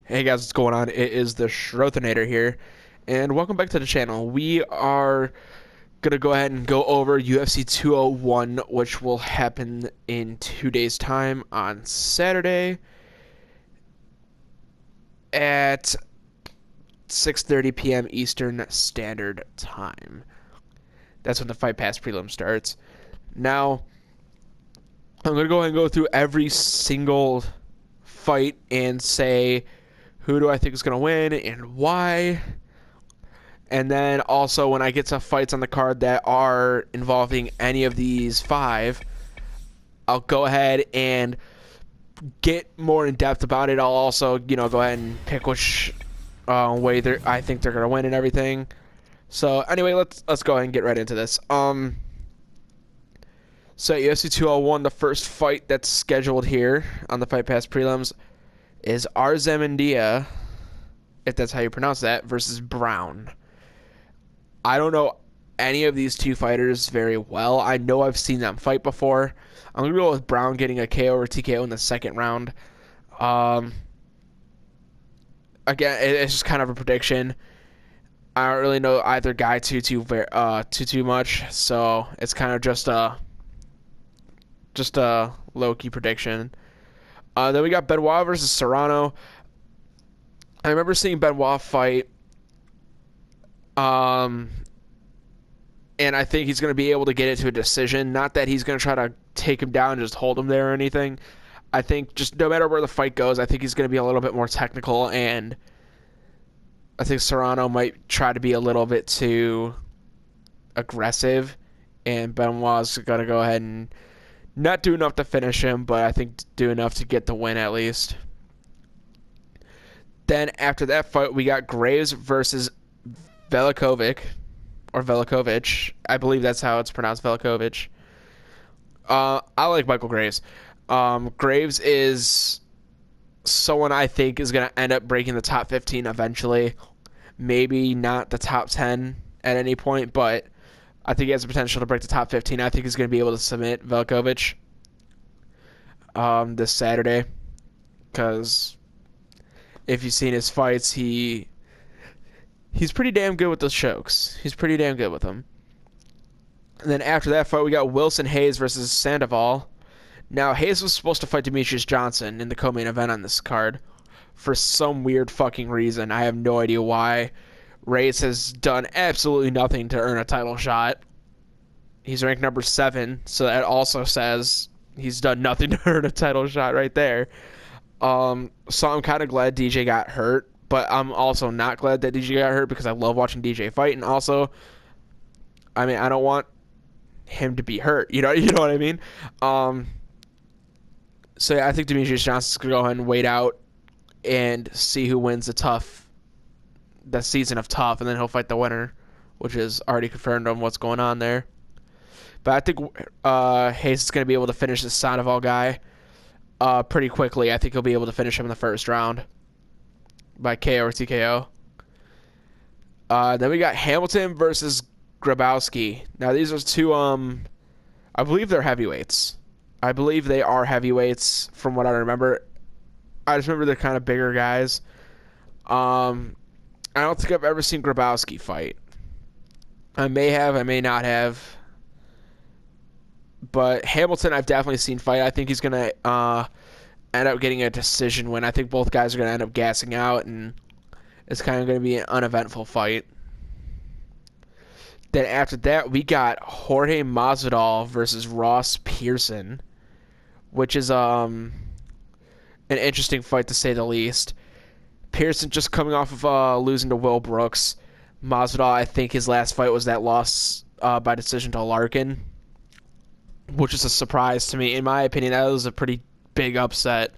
Hey guys, what's going on? It is the Schrothinator here, and welcome back to the channel. We are gonna go ahead and go over UFC 201, which will happen in 2 days' time on Saturday at 6:30 p.m. Eastern Standard Time. That's when the Fight Pass prelim starts. Now, I'm gonna go ahead and go through every single fight and say who do I think is gonna win and why. And then also when I get to fights on the card that are involving any of these five, I'll go ahead and get more in depth about it. I'll also, go ahead and pick which way I think they're gonna win and everything. So anyway, let's go ahead and get right into this. So UFC 201, the first fight that's scheduled here on the Fight Pass prelims is Arzemandia, if that's how you pronounce that, versus Brown. I don't know any of these two fighters very well. I know I've seen them fight before. I'm going to go with Brown getting a KO or TKO in the second round. Again, it's just kind of a prediction. I don't really know either guy too much, so it's kind of just a low-key prediction. Then we got Benoit versus Serrano. I remember seeing Benoit fight. And I think he's going to be able to get it to a decision. Not that he's going to try to take him down and just hold him there or anything. I think just no matter where the fight goes, I think he's going to be a little bit more technical, and I think Serrano might try to be a little bit too aggressive, and Benoit's going to go ahead and not do enough to finish him, but I think do enough to get the win at least. Then after that fight, we got Graves versus Velikovic. Or Velikovic. I believe that's how it's pronounced, Velikovic. I like Michael Graves. Graves is someone I think is going to end up breaking the top 15 eventually. Maybe not the top 10 at any point, but I think he has the potential to break the top 15. I think he's going to be able to submit Velikovic this Saturday. Because if you've seen his fights, he's pretty damn good with those chokes. He's pretty damn good with them. And then after that fight, we got Wilson Hayes versus Sandoval. Now, Hayes was supposed to fight Demetrius Johnson in the co-main event on this card. For some weird fucking reason. I have no idea why. Reyes has done absolutely nothing to earn a title shot. He's ranked number 7, so that also says he's done nothing to earn a title shot right there. So I'm kind of glad DJ got hurt. But I'm also not glad that DJ got hurt because I love watching DJ fight, and also, I mean, I don't want him to be hurt. You know what I mean? So yeah, I think Demetrius Johnson's gonna go ahead and wait out and see who wins the season of Tough, and then he'll fight the winner, which is already confirmed on what's going on there. But I think Hayes is gonna be able to finish this Sandoval guy pretty quickly. I think he'll be able to finish him in the first round by KO or TKO. Then we got Hamilton versus Grabowski. Now these are two, I believe they're heavyweights. I believe they are heavyweights from what I remember. I just remember they're kind of bigger guys. I don't think I've ever seen Grabowski fight. I may have, I may not have. But Hamilton I've definitely seen fight. I think he's going to end up getting a decision win. I think both guys are going to end up gassing out, and it's kind of going to be an uneventful fight. Then after that, we got Jorge Masvidal versus Ross Pearson, which is an interesting fight to say the least. Pearson just coming off of losing to Will Brooks. Masvidal, I think his last fight was that loss by decision to Larkin, which is a surprise to me. In my opinion, that was a pretty big upset.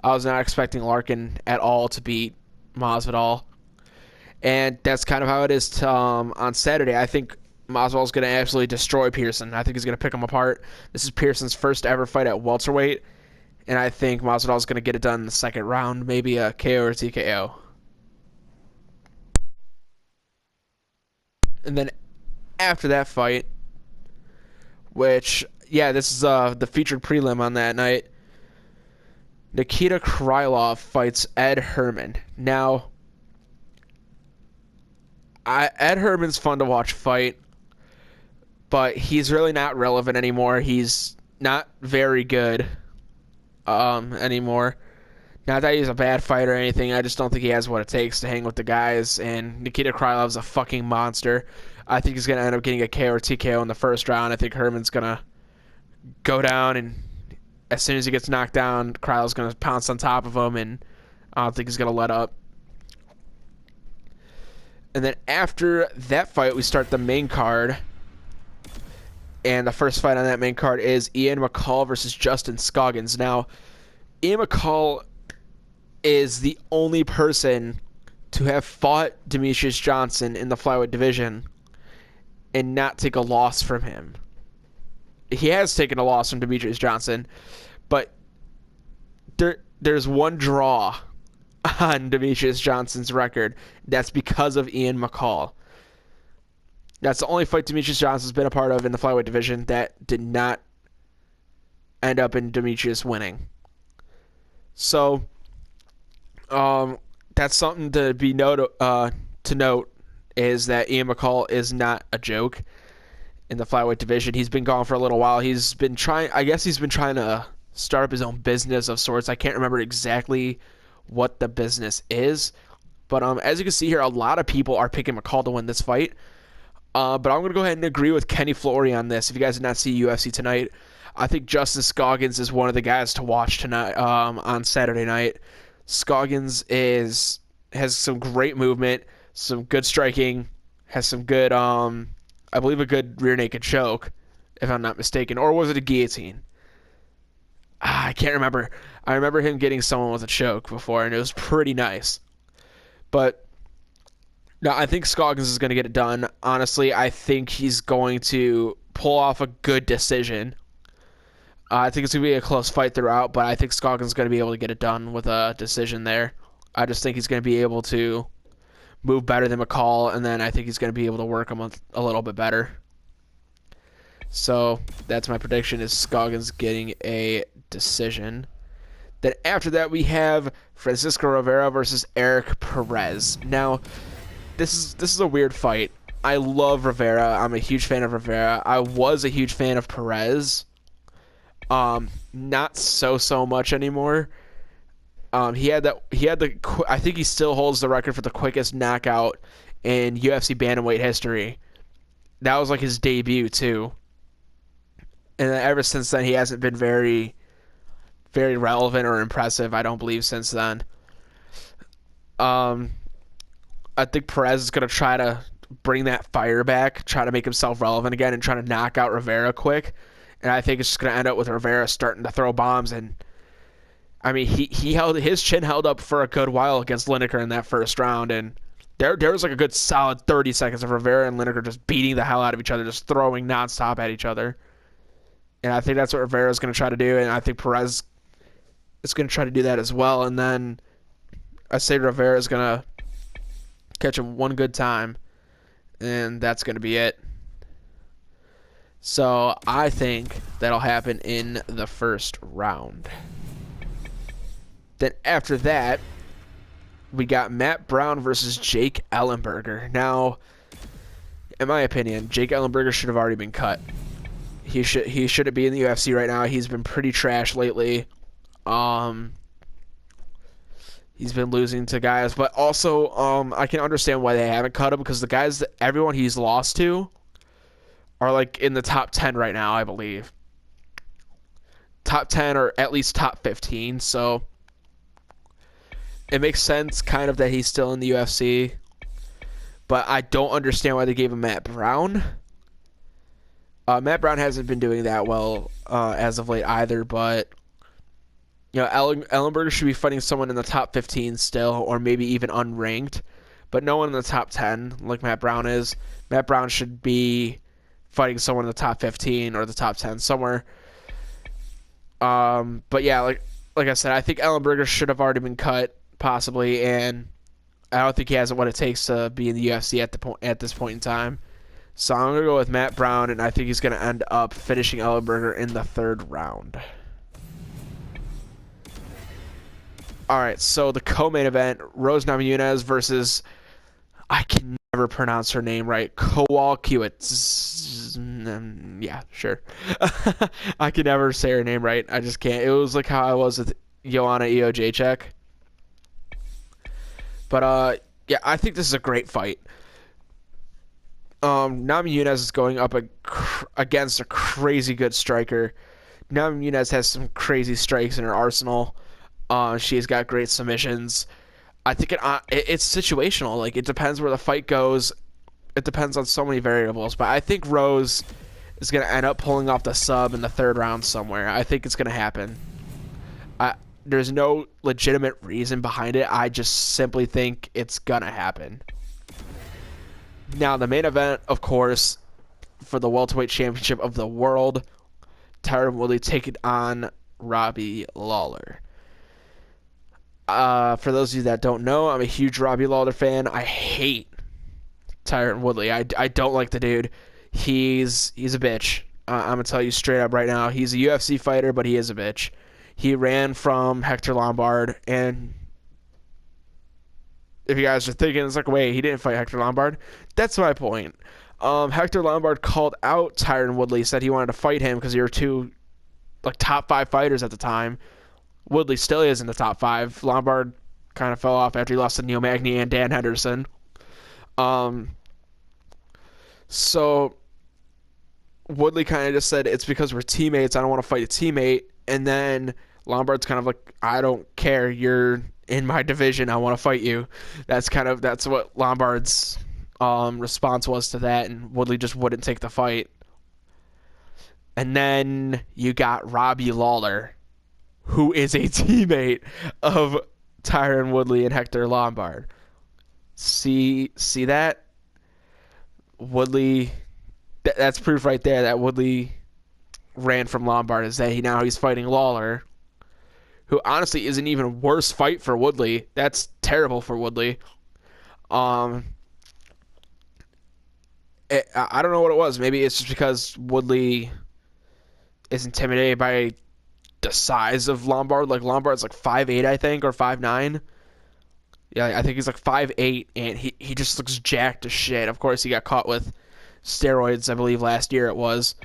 I was not expecting Larkin at all to beat Masvidal. And that's kind of how it is on Saturday. I think Masvidal's going to absolutely destroy Pearson. I think he's going to pick him apart. This is Pearson's first ever fight at welterweight. And I think Masvidal's going to get it done in the second round. Maybe a KO or TKO. And then after that fight, which, yeah, this is the featured prelim on that night. Nikita Krylov fights Ed Herman. Now, Ed Herman's fun to watch fight, but he's really not relevant anymore. He's not very good anymore. Not that he's a bad fighter or anything. I just don't think he has what it takes to hang with the guys. And Nikita Krylov's a fucking monster. I think he's going to end up getting a KO or TKO in the first round. I think Herman's going to go down, and as soon as he gets knocked down, Krylov's going to pounce on top of him, and I don't think he's going to let up. And then after that fight, we start the main card. And the first fight on that main card is Ian McCall versus Justin Scoggins. Now, Ian McCall is the only person to have fought Demetrius Johnson in the flyweight division and not take a loss from him. He has taken a loss from Demetrius Johnson, but there's one draw on Demetrius Johnson's record. That's because of Ian McCall. That's the only fight Demetrius Johnson's been a part of in the flyweight division that did not end up in Demetrius winning. So, that's something to be note is that Ian McCall is not a joke in the flyweight division. He's been gone for a little while. He's been trying to start up his own business of sorts. I can't remember exactly what the business is, but as you can see here, a lot of people are picking McCall to win this fight. But I'm going to go ahead and agree with Kenny Flory on this. If you guys did not see UFC tonight, I think Justin Scoggins is one of the guys to watch tonight on Saturday night. Scoggins has some great movement, some good striking, has some good, I believe a good rear naked choke, if I'm not mistaken. Or was it a guillotine? I can't remember. I remember him getting someone with a choke before, and it was pretty nice. But no, I think Scoggins is going to get it done. Honestly, I think he's going to pull off a good decision. I think it's going to be a close fight throughout, but I think Scoggins is going to be able to get it done with a decision there. I just think he's going to be able to move better than McCall, and then I think he's going to be able to work him a little bit better. So that's my prediction, is Scoggins getting a decision. Then after that, we have Francisco Rivera versus Eric Perez. Now, this is a weird fight. I love Rivera. I'm a huge fan of Rivera. I was a huge fan of Perez. Not so much anymore. I think he still holds the record for the quickest knockout in UFC bantamweight history. That was like his debut too. And then ever since then, he hasn't been very, very relevant or impressive, I don't believe, since then. I think Perez is going to try to bring that fire back, try to make himself relevant again, and try to knock out Rivera quick. And I think it's just going to end up with Rivera starting to throw bombs. And I mean, his chin held up for a good while against Lineker in that first round, and there was like a good solid 30 seconds of Rivera and Lineker just beating the hell out of each other, just throwing nonstop at each other. And I think that's what Rivera is going to try to do, and I think Perez is going to try to do that as well. And then I say Rivera is going to catch him one good time, and that's going to be it. So I think that'll happen in the first round. Then after that, we got Matt Brown versus Jake Ellenberger. Now, in my opinion, Jake Ellenberger should have already been cut. He shouldn't be in the UFC right now. He's been pretty trash lately. He's been losing to guys, but also I can understand why they haven't cut him, because the guys that everyone he's lost to are like in the top 10 right now, I believe. Top 10 or at least top 15, so it makes sense kind of that he's still in the UFC, but I don't understand why they gave him Matt Brown. Matt Brown hasn't been doing that well as of late either, but you know, Ellenberger should be fighting someone in the top 15 still, or maybe even unranked, but no one in the top 10 like Matt Brown is. Matt Brown should be fighting someone in the top 15 or the top 10 somewhere. But yeah, like I said, I think Ellenberger should have already been cut, possibly, and I don't think he has what it takes to be in the UFC at this point in time. So I'm going to go with Matt Brown, and I think he's going to end up finishing Ellenberger in the third round. All right, so the co-main event, Rose Namajunas versus, I can never pronounce her name right, Kowal Kiewit. Yeah, sure. I can never say her name right. I just can't. It was like how I was with Joanna Jędrzejczyk. But yeah, I think this is a great fight. Namajunas is going up against a crazy good striker. Namajunas has some crazy strikes in her arsenal. She's got great submissions. I think it's situational. Like, it depends where the fight goes. It depends on so many variables. But I think Rose is going to end up pulling off the sub in the third round somewhere. I think it's going to happen. There's no legitimate reason behind it. I just simply think it's going to happen. Now, the main event, of course, for the welterweight championship of the world, Tyron Woodley taking on Robbie Lawler. For those of you that don't know, I'm a huge Robbie Lawler fan. I hate Tyron Woodley. I don't like the dude. He's a bitch. I'm going to tell you straight up right now. He's a UFC fighter, but he is a bitch. He ran from Hector Lombard, and if you guys are thinking, it's like, wait, he didn't fight Hector Lombard? That's my point. Hector Lombard called out Tyron Woodley, said he wanted to fight him because they were two top 5 fighters at the time. Woodley still is in the top 5. Lombard kind of fell off after he lost to Neil Magny and Dan Henderson. So Woodley kind of just said, it's because we're teammates. I don't want to fight a teammate. And then Lombard's kind of like, I don't care. You're in my division. I want to fight you. That's what Lombard's response was to that. And Woodley just wouldn't take the fight. And then you got Robbie Lawler, who is a teammate of Tyron Woodley and Hector Lombard. See that? Woodley, that's proof right there that Woodley ran from Lombard, is that he's fighting Lawler, who honestly is an even worse fight for Woodley. That's terrible for Woodley. I don't know what it was. Maybe it's just because Woodley is intimidated by the size of Lombard. Like, Lombard's like 5'8", I think, or 5'9". Yeah, I think he's like 5'8", and he just looks jacked as shit. Of course, he got caught with steroids, I believe, last year it was.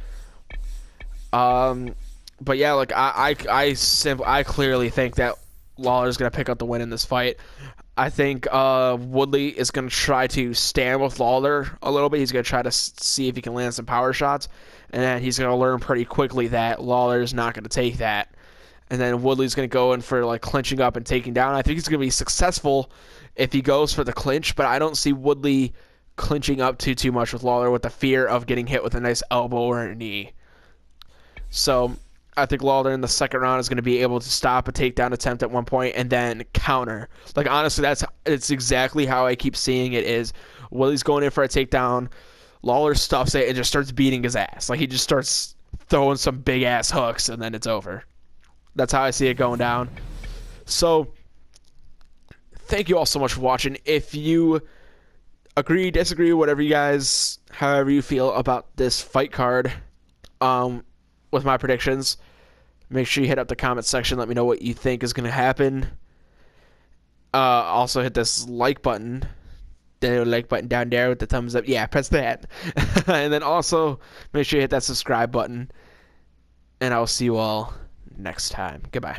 But yeah, like, I clearly think that Lawler's gonna pick up the win in this fight. I think Woodley is gonna try to stand with Lawler a little bit. He's gonna try to see if he can land some power shots, and then he's gonna learn pretty quickly that Lawler's not gonna take that. And then Woodley's going to go in for clinching up and taking down. I think he's going to be successful if he goes for the clinch, but I don't see Woodley clinching up too much with Lawler with the fear of getting hit with a nice elbow or a knee. So I think Lawler in the second round is going to be able to stop a takedown attempt at one point and then counter. Honestly, it's exactly how I keep seeing it is Woodley's going in for a takedown, Lawler stuffs it and just starts beating his ass. He just starts throwing some big-ass hooks, and then it's over. That's how I see it going down. So, thank you all so much for watching. If you agree, disagree, however you feel about this fight card with my predictions, make sure you hit up the comment section. Let me know what you think is going to happen. Also, hit this like button. The like button down there with the thumbs up. Yeah, press that. And then also, make sure you hit that subscribe button. And I'll see you all next time. Goodbye.